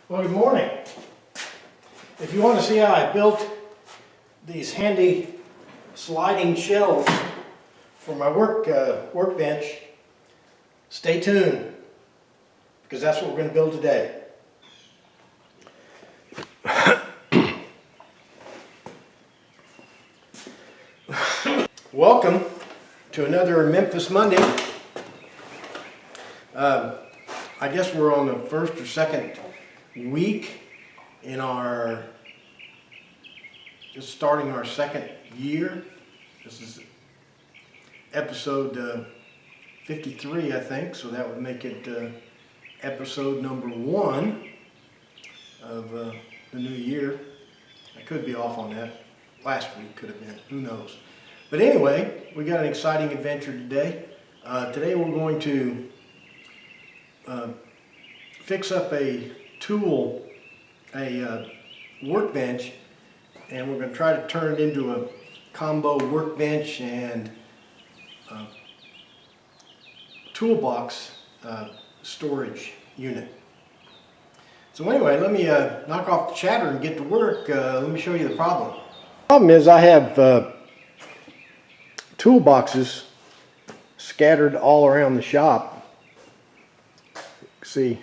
Well, good morning. If you want to see how I built these handy sliding shelves for my workbench, stay tuned, because that's what we're going to build today. Welcome to another Memphis Monday. I guess we're on the first or second week in just starting our second year. This is episode 53, I think, so that would make it episode number 1 of the new year. I could be off on that. Last week could have been, who knows. But anyway, we got an exciting adventure today. Today we're going to fix up a workbench, and we're going to try to turn it into a combo workbench and toolbox storage unit. So anyway, let me knock off the chatter and get to work. Let me show you the problem. The problem is I have toolboxes scattered all around the shop. See,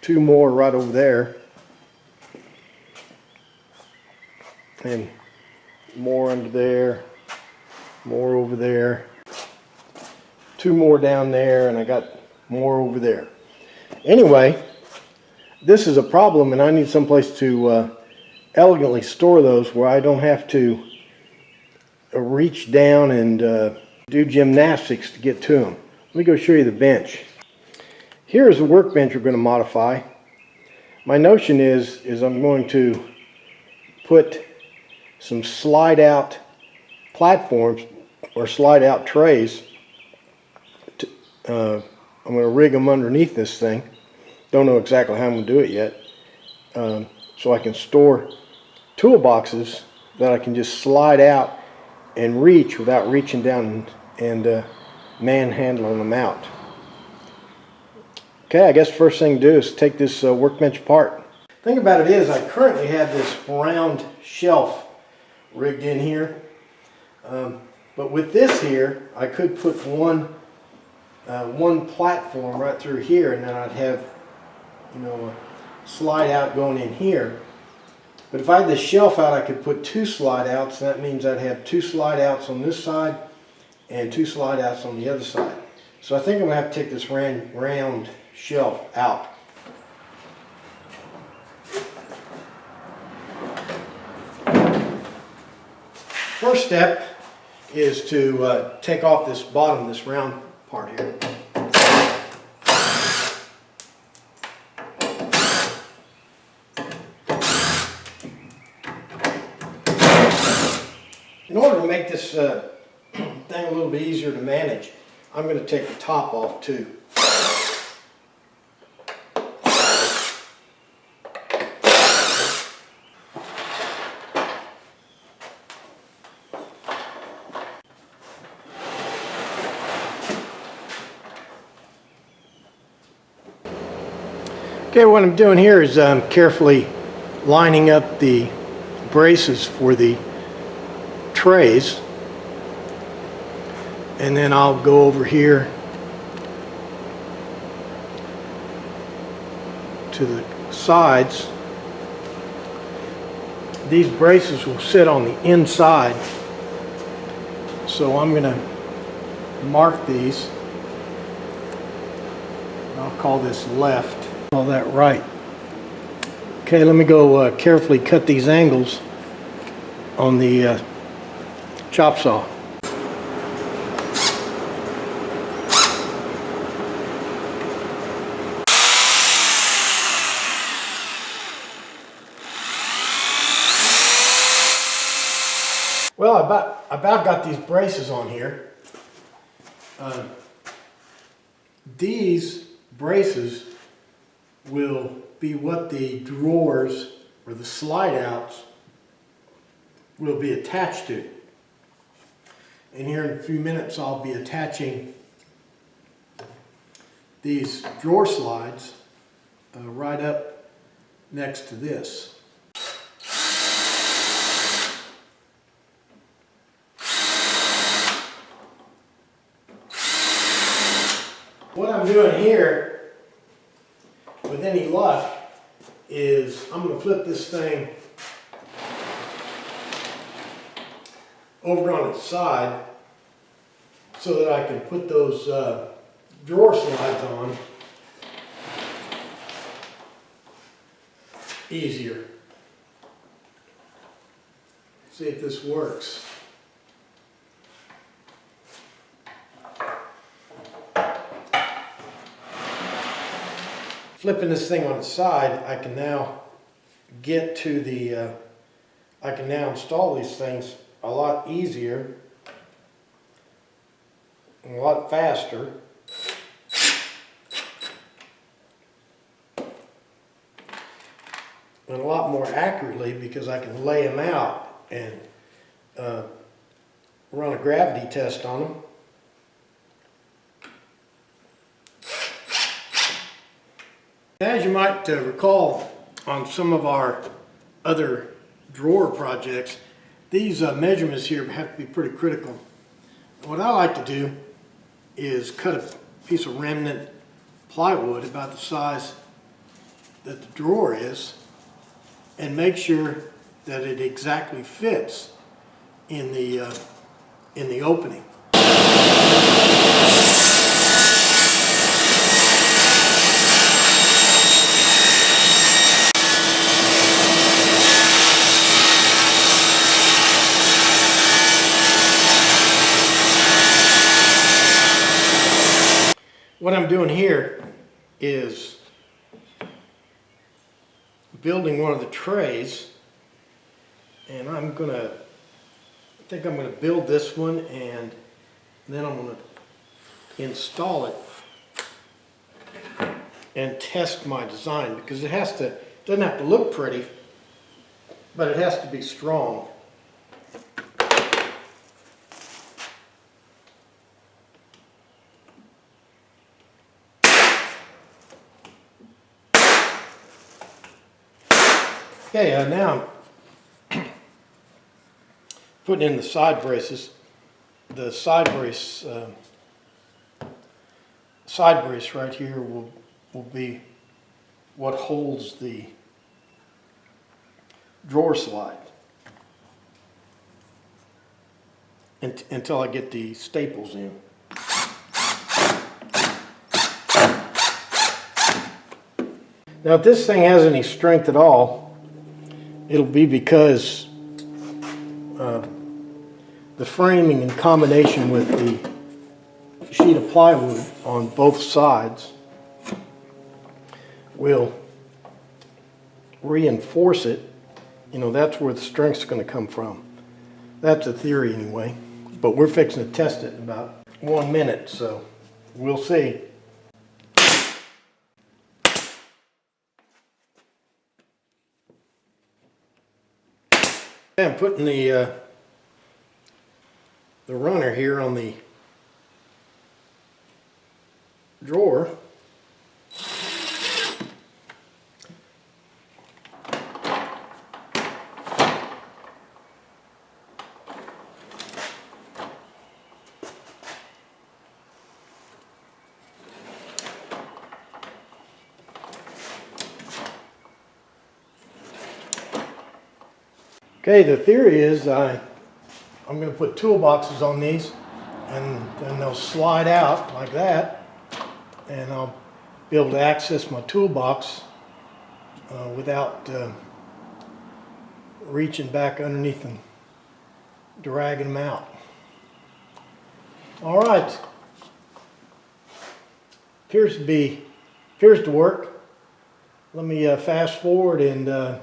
2 more right over there, and more under there, more over there, 2 more down there, and I got more over there. Anyway, this is a problem, and I need someplace to elegantly store those where I don't have to reach down and do gymnastics to get to them. Let me go show you the bench. Here's the workbench we're going to modify. My notion is I'm going to put some slide out platforms or slide out trays. I'm going to rig them underneath this thing. Don't know exactly how I'm going to do it yet. So I can store toolboxes that I can just slide out and reach without reaching down and manhandling them out. Okay, I guess the first thing to do is take this workbench apart. The thing about it is I currently have this round shelf rigged in here. But with this here, I could put one platform right through here, and then I'd have, a slide out going in here. But if I had this shelf out, I could put 2 slide outs, and that means I'd have 2 slide outs on this side and 2 slide outs on the other side. So I think I'm going to have to take this round shelf out. First step is to take off this bottom, this round part here. In order to make this thing a little bit easier to manage, I'm going to take the top off too. Okay, what I'm doing here is I'm carefully lining up the braces for the trays, and then I'll go over here to the sides. These braces will sit on the inside, so I'm going to mark these. I'll call this left. Call that right. Okay, let me go carefully cut these angles on the chop saw. Well, I about got these braces on here. These braces will be what the drawers or the slide outs will be attached to. And here in a few minutes I'll be attaching these drawer slides right up next to this. What I'm doing here, with any luck, is I'm going to flip this thing over on its side so that I can put those drawer slides on easier. See if this works. Flipping this thing on its side, I can now get to the, I can now install these things a lot easier and a lot faster. And a lot more accurately because I can lay them out and run a gravity test on them. As you might recall on some of our other drawer projects, these measurements here have to be pretty critical. What I like to do is cut a piece of remnant plywood about the size that the drawer is and make sure that it exactly fits in the opening. What I'm doing here is building one of the trays, and I think I'm gonna build this one, and then I'm gonna install it and test my design, because it doesn't have to look pretty, but it has to be strong. Okay, now I'm putting in the side braces. The side brace right here will be what holds the drawer slide until I get the staples in. Now, if this thing has any strength at all, it'll be because the framing in combination with the sheet of plywood on both sides will reinforce it. You know, that's where the strength's going to come from. That's a theory anyway, but we're fixing to test it in about 1 minute, so we'll see. I'm putting the runner here on the drawer. Okay, the theory is I'm going to put toolboxes on these, and then they'll slide out like that, and I'll be able to access my toolbox without reaching back underneath and dragging them out. All right, appears to work. Let me fast forward and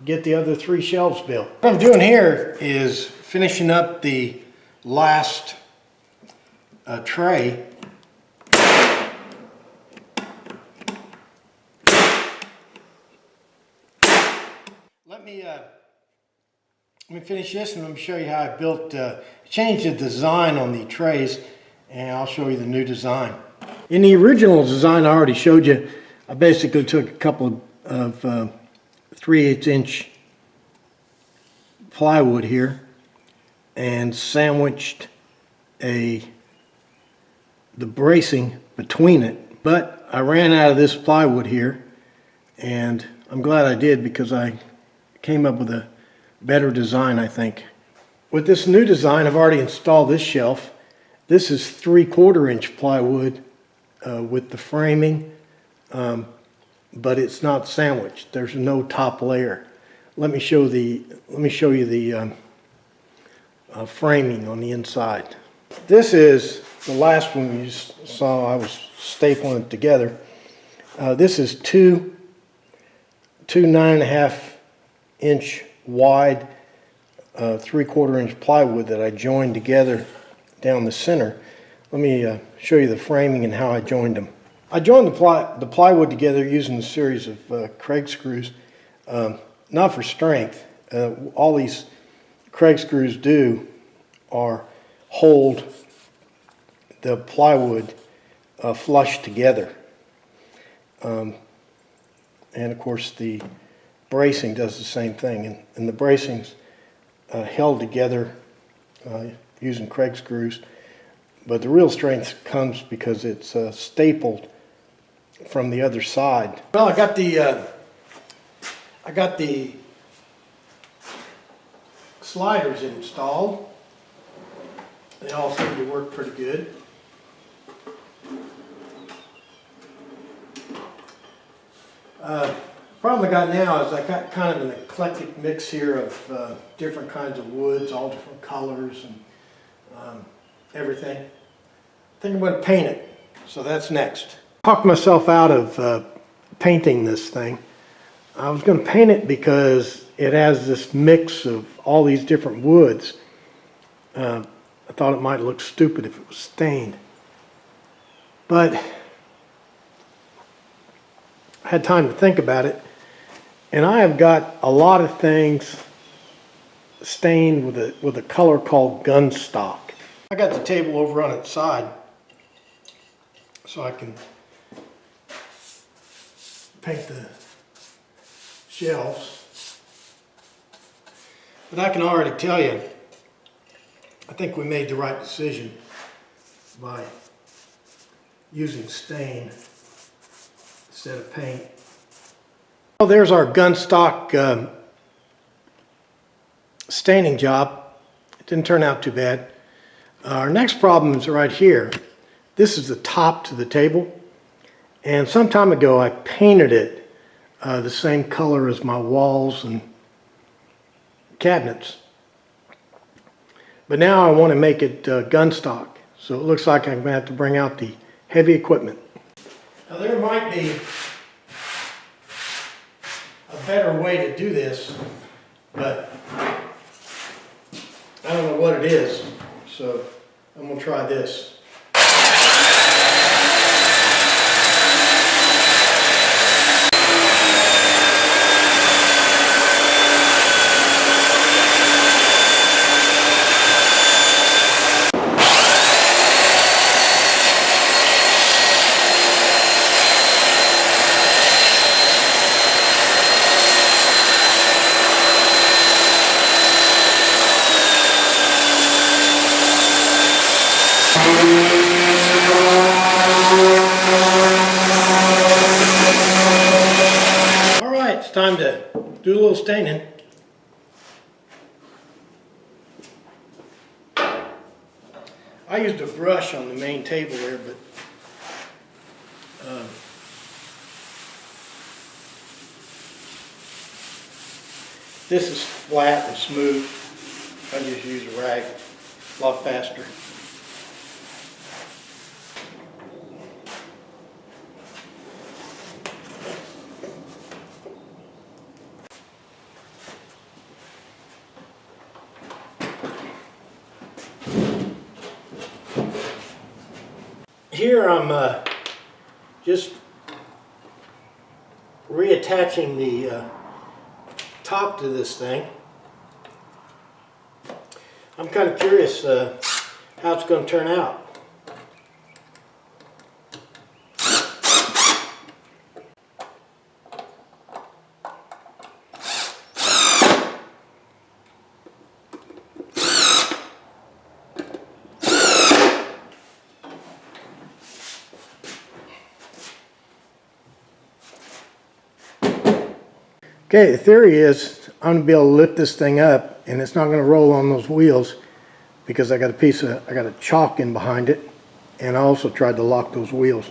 get the other 3 shelves built. What I'm doing here is finishing up the last tray. Let me finish this, and let me show you how I changed the design on the trays, and I'll show you the new design. In the original design I already showed you, I basically took a couple of 3/8 inch plywood here and sandwiched the bracing between it. But I ran out of this plywood here, and I'm glad I did because I came up with a better design, I think. With this new design, I've already installed this shelf. This is 3/4 inch plywood with the framing, but it's not sandwiched. There's no top layer. Let me show you the framing on the inside. This is the last one you saw. I was stapling it together. This is two 9.5 inch wide 3/4 inch plywood that I joined together down the center. Let me show you the framing and how I joined them. I joined the plywood together using a series of Craig screws, not for strength. All these Craig screws do are hold the plywood flush together. And of course the bracing does the same thing. And the bracing's held together using Craig screws. But the real strength comes because it's stapled from the other side. Well, I got the sliders installed. They all seem to work pretty good. Problem I got now is I got kind of an eclectic mix here of different kinds of woods, all different colors and everything. I think I'm going to paint it, so that's next. Talked myself out of painting this thing. I was going to paint it because it has this mix of all these different woods. I thought it might look stupid if it was stained. But I had time to think about it, and I have got a lot of things stained with a color called gunstock. I got the table over on its side so I can paint the shelves. But I can already tell you, I think we made the right decision by using stain instead of paint. Well, there's our gunstock staining job. It didn't turn out too bad. Our next problem is right here. This is the top to the table, and some time ago I painted it the same color as my walls and cabinets. But now I want to make it gunstock, so it looks like I'm going to have to bring out the heavy equipment. Now there might be a better way to do this, but I don't know what it is, so I'm going to try this. Alright, it's time to do a little staining. I used a brush on the main table there, but this is flat and smooth. I just use a rag, a lot faster. Here I'm just reattaching the top to this thing. I'm kind of curious how it's going to turn out. Okay, the theory is I'm going to be able to lift this thing up and it's not going to roll on those wheels because I got a chalk in behind it, and I also tried to lock those wheels.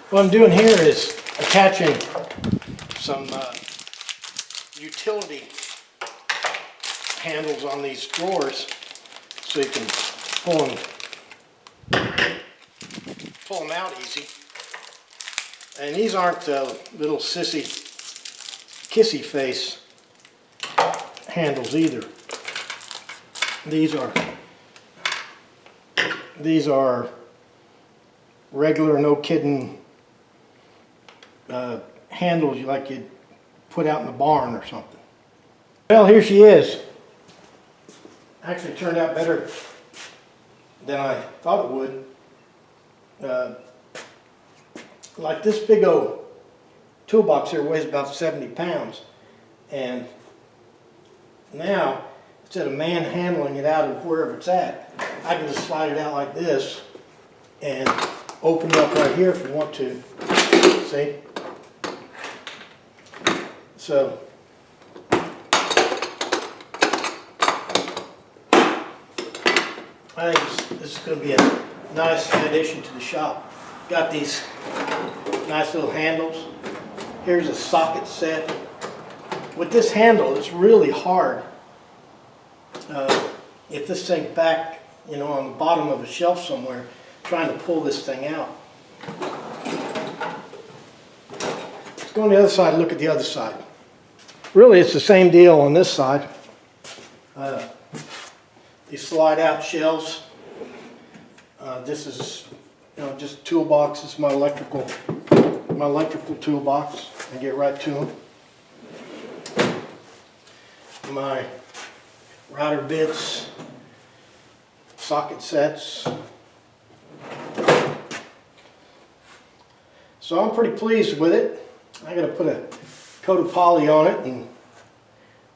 What I'm doing here is attaching some utility handles on these drawers so you can pull them out easy. And these aren't little sissy kissy face handles either. These are regular, no kidding handles like you'd put out in the barn or something. Well, here she is. Actually turned out better than I thought it would. Like this big old toolbox here weighs about 70 pounds. And now, instead of manhandling it out of wherever it's at, I can just slide it out like this and open it up right here if you want to. See? So, I think this is going to be a nice addition to the shop. Got these nice little handles. Here's a socket set. With this handle, it's really hard. If this thing's back, you know, on the bottom of a shelf somewhere, trying to pull this thing out. Let's go on the other side and look at the other side. Really, it's the same deal on this side. These slide out shelves. This is, you know, just toolbox. This is my electrical toolbox. I get right to them. My router bits, socket sets. So I'm pretty pleased with it. I got to put a coat of poly on it, and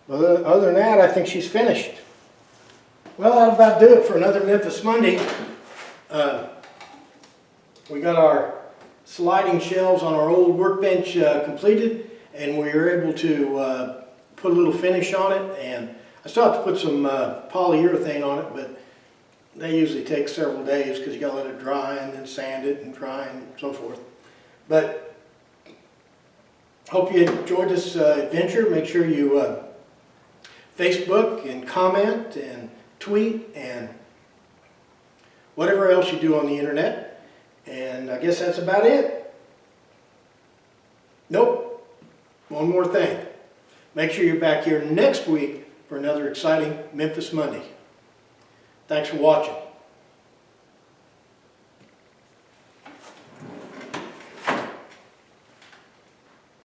other than that, I think she's finished. Well, that'll about do it for another Memphis Monday. We got our sliding shelves on our old workbench completed, and we were able to put a little finish on it, and I still have to put some polyurethane on it, but they usually take several days because you got to let it dry and then sand it and dry and so forth. But hope you enjoyed this adventure. Make sure you Facebook and comment and tweet and whatever else you do on the internet. And I guess that's about it. Nope. One more thing. Make sure you're back here next week for another exciting Memphis Monday. Thanks for watching.